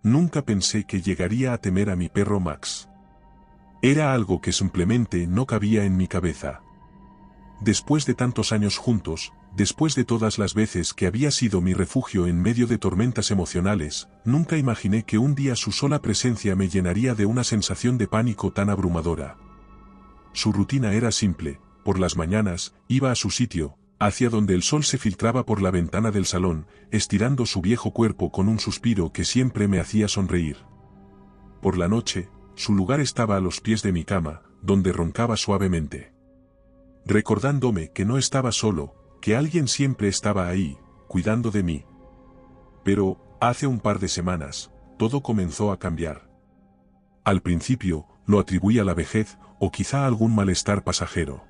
Nunca pensé que llegaría a temer a mi perro Max. Era algo que simplemente no cabía en mi cabeza. Después de tantos años juntos, después de todas las veces que había sido mi refugio en medio de tormentas emocionales, nunca imaginé que un día su sola presencia me llenaría de una sensación de pánico tan abrumadora. Su rutina era simple: por las mañanas, iba a su sitio, hacia donde el sol se filtraba por la ventana del salón, estirando su viejo cuerpo con un suspiro que siempre me hacía sonreír. Por la noche, su lugar estaba a los pies de mi cama, donde roncaba suavemente, recordándome que no estaba solo, que alguien siempre estaba ahí, cuidando de mí. Pero, hace un par de semanas, todo comenzó a cambiar. Al principio, lo atribuí a la vejez, o quizá a algún malestar pasajero.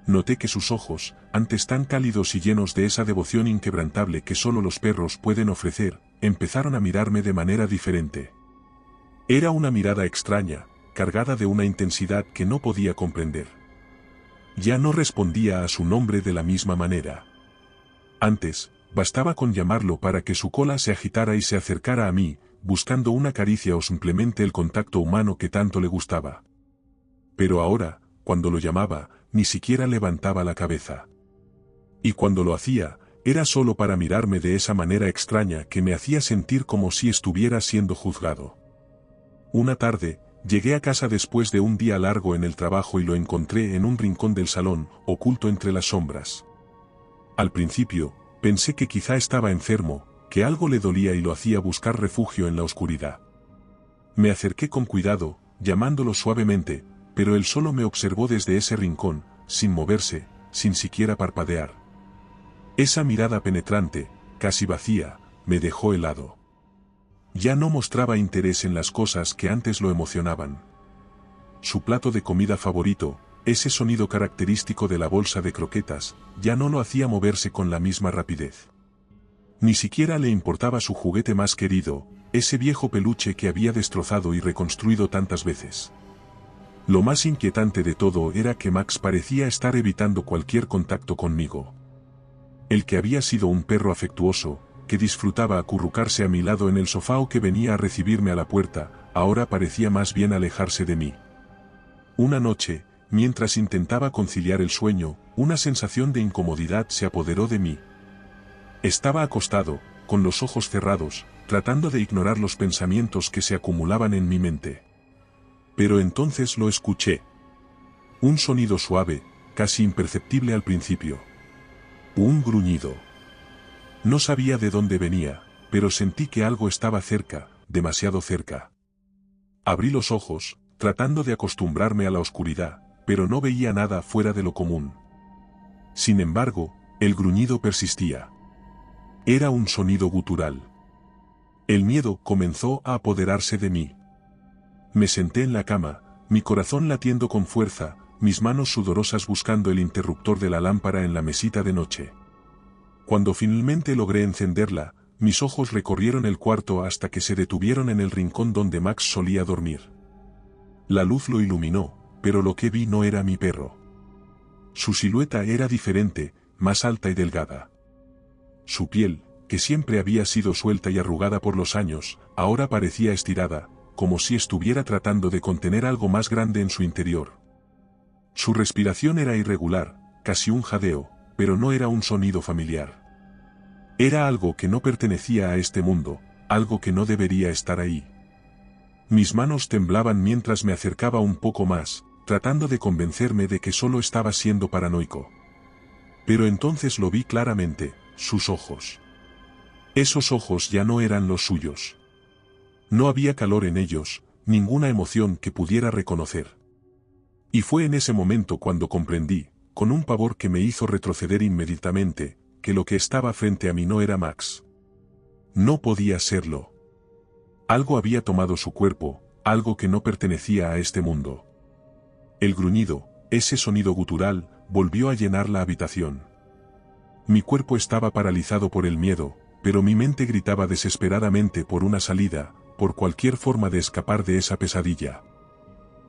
Noté que sus ojos, antes tan cálidos y llenos de esa devoción inquebrantable que solo los perros pueden ofrecer, empezaron a mirarme de manera diferente. Era una mirada extraña, cargada de una intensidad que no podía comprender. Ya no respondía a su nombre de la misma manera. Antes, bastaba con llamarlo para que su cola se agitara y se acercara a mí, buscando una caricia o simplemente el contacto humano que tanto le gustaba. Pero ahora, cuando lo llamaba, ni siquiera levantaba la cabeza. Y cuando lo hacía, era solo para mirarme de esa manera extraña que me hacía sentir como si estuviera siendo juzgado. Una tarde, llegué a casa después de un día largo en el trabajo y lo encontré en un rincón del salón, oculto entre las sombras. Al principio, pensé que quizá estaba enfermo, que algo le dolía y lo hacía buscar refugio en la oscuridad. Me acerqué con cuidado, llamándolo suavemente, pero él solo me observó desde ese rincón, sin moverse, sin siquiera parpadear. Esa mirada penetrante, casi vacía, me dejó helado. Ya no mostraba interés en las cosas que antes lo emocionaban. Su plato de comida favorito, ese sonido característico de la bolsa de croquetas, ya no lo hacía moverse con la misma rapidez. Ni siquiera le importaba su juguete más querido, ese viejo peluche que había destrozado y reconstruido tantas veces. Lo más inquietante de todo era que Max parecía estar evitando cualquier contacto conmigo. El que había sido un perro afectuoso, que disfrutaba acurrucarse a mi lado en el sofá o que venía a recibirme a la puerta, ahora parecía más bien alejarse de mí. Una noche, mientras intentaba conciliar el sueño, una sensación de incomodidad se apoderó de mí. Estaba acostado, con los ojos cerrados, tratando de ignorar los pensamientos que se acumulaban en mi mente. Pero entonces lo escuché. Un sonido suave, casi imperceptible al principio. Un gruñido. No sabía de dónde venía, pero sentí que algo estaba cerca, demasiado cerca. Abrí los ojos, tratando de acostumbrarme a la oscuridad, pero no veía nada fuera de lo común. Sin embargo, el gruñido persistía. Era un sonido gutural. El miedo comenzó a apoderarse de mí. Me senté en la cama, mi corazón latiendo con fuerza, mis manos sudorosas buscando el interruptor de la lámpara en la mesita de noche. Cuando finalmente logré encenderla, mis ojos recorrieron el cuarto hasta que se detuvieron en el rincón donde Max solía dormir. La luz lo iluminó, pero lo que vi no era mi perro. Su silueta era diferente, más alta y delgada. Su piel, que siempre había sido suelta y arrugada por los años, ahora parecía estirada, como si estuviera tratando de contener algo más grande en su interior. Su respiración era irregular, casi un jadeo, pero no era un sonido familiar. Era algo que no pertenecía a este mundo, algo que no debería estar ahí. Mis manos temblaban mientras me acercaba un poco más, tratando de convencerme de que solo estaba siendo paranoico. Pero entonces lo vi claramente, sus ojos. Esos ojos ya no eran los suyos. No había calor en ellos, ninguna emoción que pudiera reconocer. Y fue en ese momento cuando comprendí, con un pavor que me hizo retroceder inmediatamente, que lo que estaba frente a mí no era Max. No podía serlo. Algo había tomado su cuerpo, algo que no pertenecía a este mundo. El gruñido, ese sonido gutural, volvió a llenar la habitación. Mi cuerpo estaba paralizado por el miedo, pero mi mente gritaba desesperadamente por una salida, por cualquier forma de escapar de esa pesadilla.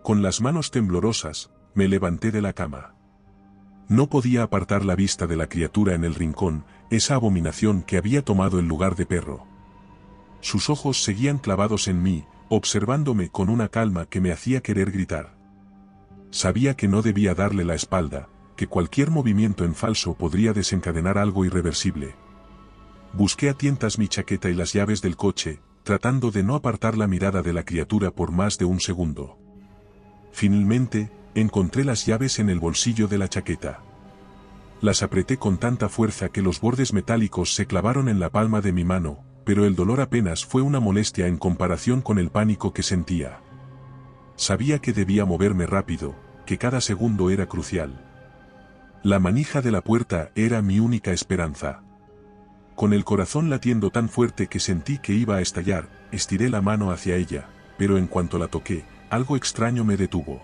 Con las manos temblorosas, me levanté de la cama. No podía apartar la vista de la criatura en el rincón, esa abominación que había tomado el lugar de perro. Sus ojos seguían clavados en mí, observándome con una calma que me hacía querer gritar. Sabía que no debía darle la espalda, que cualquier movimiento en falso podría desencadenar algo irreversible. Busqué a tientas mi chaqueta y las llaves del coche, tratando de no apartar la mirada de la criatura por más de un segundo. Finalmente, encontré las llaves en el bolsillo de la chaqueta. Las apreté con tanta fuerza que los bordes metálicos se clavaron en la palma de mi mano, pero el dolor apenas fue una molestia en comparación con el pánico que sentía. Sabía que debía moverme rápido, que cada segundo era crucial. La manija de la puerta era mi única esperanza. Con el corazón latiendo tan fuerte que sentí que iba a estallar, estiré la mano hacia ella, pero en cuanto la toqué, algo extraño me detuvo.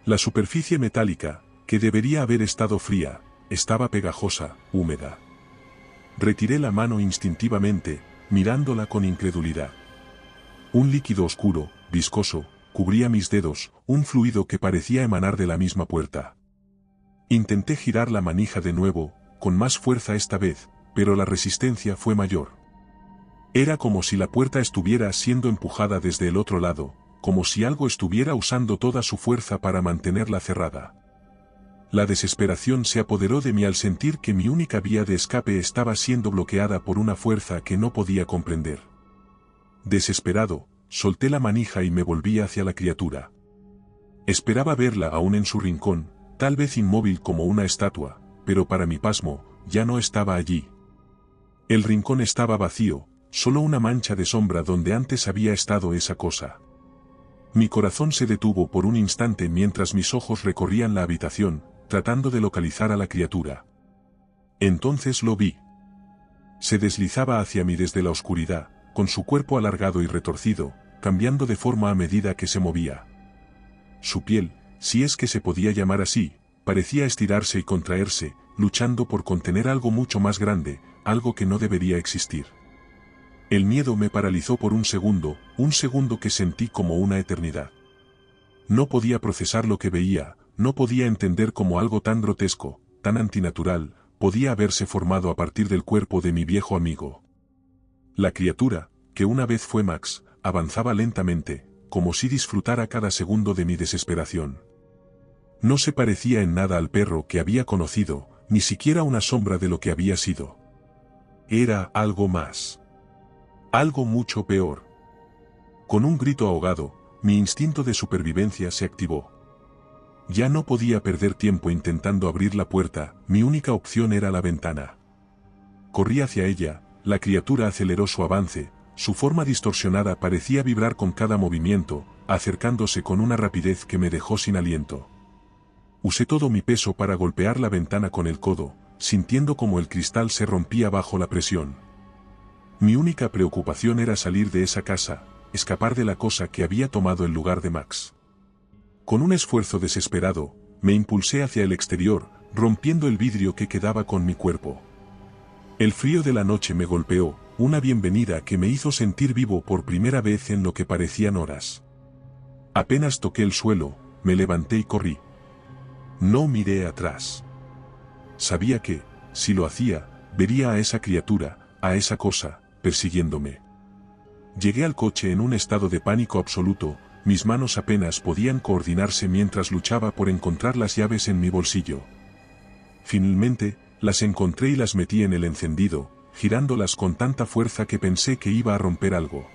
La superficie metálica, que debería haber estado fría, estaba pegajosa, húmeda. Retiré la mano instintivamente, mirándola con incredulidad. Un líquido oscuro, viscoso, cubría mis dedos, un fluido que parecía emanar de la misma puerta. Intenté girar la manija de nuevo, con más fuerza esta vez, pero la resistencia fue mayor. Era como si la puerta estuviera siendo empujada desde el otro lado, como si algo estuviera usando toda su fuerza para mantenerla cerrada. La desesperación se apoderó de mí al sentir que mi única vía de escape estaba siendo bloqueada por una fuerza que no podía comprender. Desesperado, solté la manija y me volví hacia la criatura. Esperaba verla aún en su rincón, tal vez inmóvil como una estatua, pero para mi pasmo, ya no estaba allí. El rincón estaba vacío, solo una mancha de sombra donde antes había estado esa cosa. Mi corazón se detuvo por un instante mientras mis ojos recorrían la habitación, tratando de localizar a la criatura. Entonces lo vi. Se deslizaba hacia mí desde la oscuridad, con su cuerpo alargado y retorcido, cambiando de forma a medida que se movía. Su piel, si es que se podía llamar así, parecía estirarse y contraerse, luchando por contener algo mucho más grande, algo que no debería existir. El miedo me paralizó por un segundo que sentí como una eternidad. No podía procesar lo que veía, no podía entender cómo algo tan grotesco, tan antinatural, podía haberse formado a partir del cuerpo de mi viejo amigo. La criatura, que una vez fue Max, avanzaba lentamente, como si disfrutara cada segundo de mi desesperación. No se parecía en nada al perro que había conocido, ni siquiera una sombra de lo que había sido. Era algo más. Algo mucho peor. Con un grito ahogado, mi instinto de supervivencia se activó. Ya no podía perder tiempo intentando abrir la puerta, mi única opción era la ventana. Corrí hacia ella, la criatura aceleró su avance, su forma distorsionada parecía vibrar con cada movimiento, acercándose con una rapidez que me dejó sin aliento. Usé todo mi peso para golpear la ventana con el codo, sintiendo como el cristal se rompía bajo la presión. Mi única preocupación era salir de esa casa, escapar de la cosa que había tomado el lugar de Max. Con un esfuerzo desesperado, me impulsé hacia el exterior, rompiendo el vidrio que quedaba con mi cuerpo. El frío de la noche me golpeó, una bienvenida que me hizo sentir vivo por primera vez en lo que parecían horas. Apenas toqué el suelo, me levanté y corrí. No miré atrás. Sabía que, si lo hacía, vería a esa criatura, a esa cosa, persiguiéndome. Llegué al coche en un estado de pánico absoluto, mis manos apenas podían coordinarse mientras luchaba por encontrar las llaves en mi bolsillo. Finalmente, las encontré y las metí en el encendido, girándolas con tanta fuerza que pensé que iba a romper algo.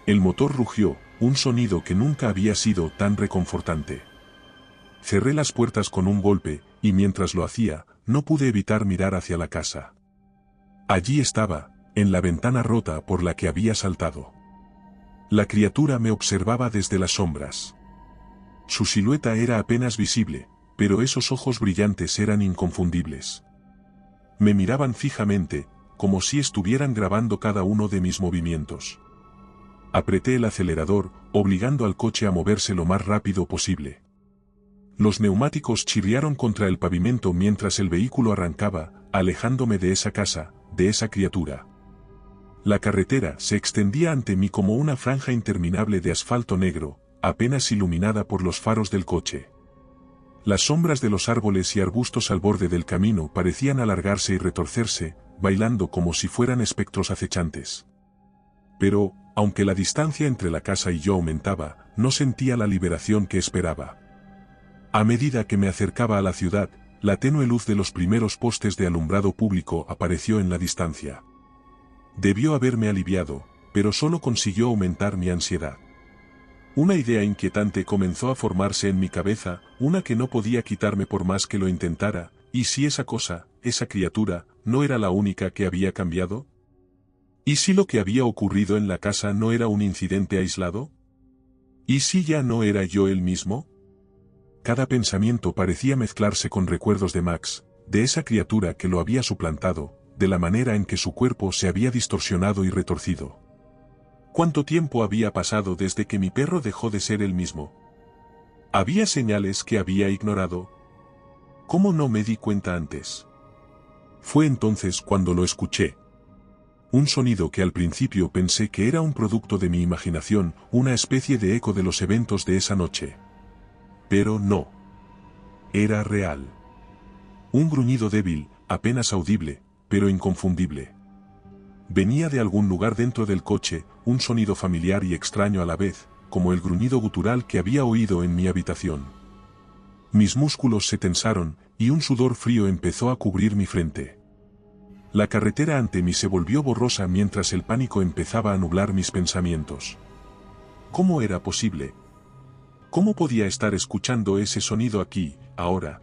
El motor rugió, un sonido que nunca había sido tan reconfortante. Cerré las puertas con un golpe, y mientras lo hacía, no pude evitar mirar hacia la casa. Allí estaba, en la ventana rota por la que había saltado. La criatura me observaba desde las sombras. Su silueta era apenas visible, pero esos ojos brillantes eran inconfundibles. Me miraban fijamente, como si estuvieran grabando cada uno de mis movimientos. Apreté el acelerador, obligando al coche a moverse lo más rápido posible. Los neumáticos chirriaron contra el pavimento mientras el vehículo arrancaba, alejándome de esa casa, de esa criatura. La carretera se extendía ante mí como una franja interminable de asfalto negro, apenas iluminada por los faros del coche. Las sombras de los árboles y arbustos al borde del camino parecían alargarse y retorcerse, bailando como si fueran espectros acechantes. Pero, aunque la distancia entre la casa y yo aumentaba, no sentía la liberación que esperaba. A medida que me acercaba a la ciudad, la tenue luz de los primeros postes de alumbrado público apareció en la distancia. Debió haberme aliviado, pero solo consiguió aumentar mi ansiedad. Una idea inquietante comenzó a formarse en mi cabeza, una que no podía quitarme por más que lo intentara. ¿Y si esa cosa, esa criatura, no era la única que había cambiado? ¿Y si lo que había ocurrido en la casa no era un incidente aislado? ¿Y si ya no era yo el mismo? Cada pensamiento parecía mezclarse con recuerdos de Max, de esa criatura que lo había suplantado, de la manera en que su cuerpo se había distorsionado y retorcido. ¿Cuánto tiempo había pasado desde que mi perro dejó de ser el mismo? ¿Había señales que había ignorado? ¿Cómo no me di cuenta antes? Fue entonces cuando lo escuché. Un sonido que al principio pensé que era un producto de mi imaginación, una especie de eco de los eventos de esa noche. Pero no. Era real. Un gruñido débil, apenas audible, pero inconfundible. Venía de algún lugar dentro del coche, un sonido familiar y extraño a la vez, como el gruñido gutural que había oído en mi habitación. Mis músculos se tensaron, y un sudor frío empezó a cubrir mi frente. La carretera ante mí se volvió borrosa mientras el pánico empezaba a nublar mis pensamientos. ¿Cómo era posible? ¿Cómo podía estar escuchando ese sonido aquí, ahora?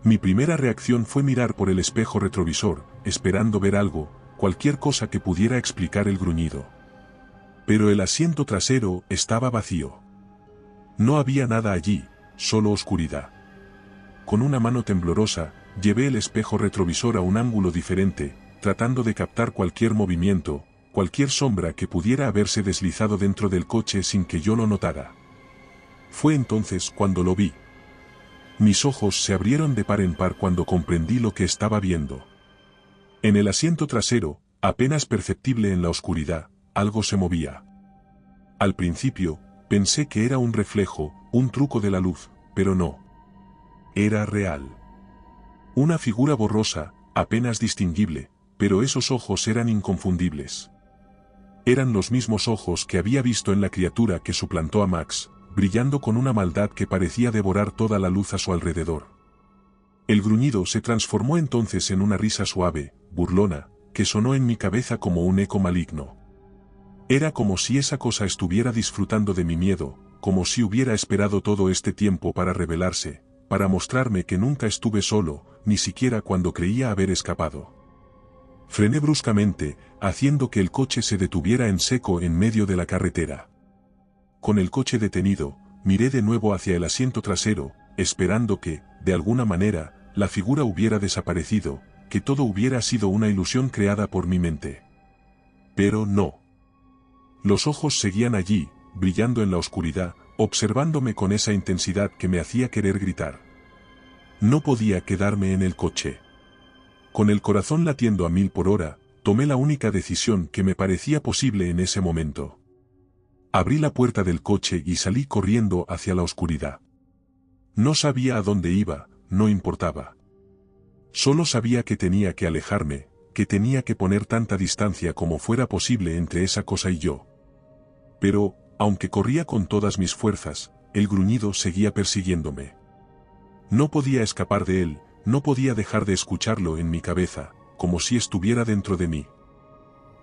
Mi primera reacción fue mirar por el espejo retrovisor, esperando ver algo, cualquier cosa que pudiera explicar el gruñido. Pero el asiento trasero estaba vacío. No había nada allí, solo oscuridad. Con una mano temblorosa, llevé el espejo retrovisor a un ángulo diferente, tratando de captar cualquier movimiento, cualquier sombra que pudiera haberse deslizado dentro del coche sin que yo lo notara. Fue entonces cuando lo vi. Mis ojos se abrieron de par en par cuando comprendí lo que estaba viendo. En el asiento trasero, apenas perceptible en la oscuridad, algo se movía. Al principio, pensé que era un reflejo, un truco de la luz, pero no. Era real. Una figura borrosa, apenas distinguible, pero esos ojos eran inconfundibles. Eran los mismos ojos que había visto en la criatura que suplantó a Max, brillando con una maldad que parecía devorar toda la luz a su alrededor. El gruñido se transformó entonces en una risa suave, burlona, que sonó en mi cabeza como un eco maligno. Era como si esa cosa estuviera disfrutando de mi miedo, como si hubiera esperado todo este tiempo para revelarse, para mostrarme que nunca estuve solo, ni siquiera cuando creía haber escapado. Frené bruscamente, haciendo que el coche se detuviera en seco en medio de la carretera. Con el coche detenido, miré de nuevo hacia el asiento trasero, esperando que, de alguna manera, la figura hubiera desaparecido, que todo hubiera sido una ilusión creada por mi mente. Pero no. Los ojos seguían allí, brillando en la oscuridad, observándome con esa intensidad que me hacía querer gritar. No podía quedarme en el coche. Con el corazón latiendo a 1000 por hora, tomé la única decisión que me parecía posible en ese momento. Abrí la puerta del coche y salí corriendo hacia la oscuridad. No sabía a dónde iba, no importaba. Solo sabía que tenía que alejarme, que tenía que poner tanta distancia como fuera posible entre esa cosa y yo. Pero, aunque corría con todas mis fuerzas, el gruñido seguía persiguiéndome. No podía escapar de él, no podía dejar de escucharlo en mi cabeza, como si estuviera dentro de mí.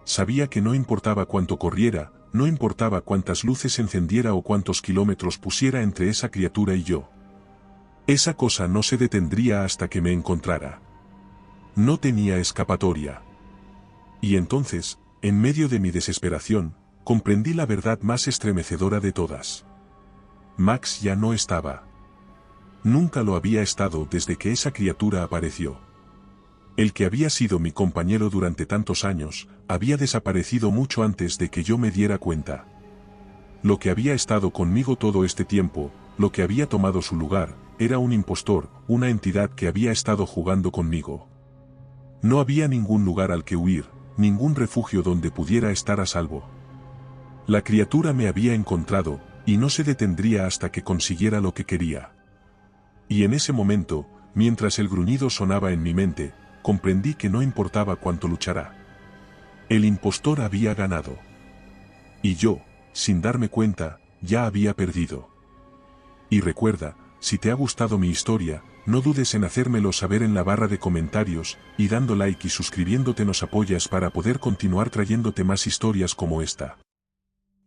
Sabía que no importaba cuánto corriera, no importaba cuántas luces encendiera o cuántos kilómetros pusiera entre esa criatura y yo. Esa cosa no se detendría hasta que me encontrara. No tenía escapatoria. Y entonces, en medio de mi desesperación, comprendí la verdad más estremecedora de todas. Max ya no estaba. Nunca lo había estado desde que esa criatura apareció. El que había sido mi compañero durante tantos años, había desaparecido mucho antes de que yo me diera cuenta. Lo que había estado conmigo todo este tiempo, lo que había tomado su lugar, era un impostor, una entidad que había estado jugando conmigo. No había ningún lugar al que huir, ningún refugio donde pudiera estar a salvo. La criatura me había encontrado, y no se detendría hasta que consiguiera lo que quería. Y en ese momento, mientras el gruñido sonaba en mi mente, comprendí que no importaba cuánto luchara. El impostor había ganado. Y yo, sin darme cuenta, ya había perdido. Y recuerda, si te ha gustado mi historia, no dudes en hacérmelo saber en la barra de comentarios, y dando like y suscribiéndote nos apoyas para poder continuar trayéndote más historias como esta.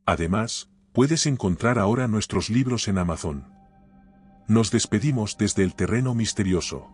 Además, puedes encontrar ahora nuestros libros en Amazon. Nos despedimos desde el terreno misterioso.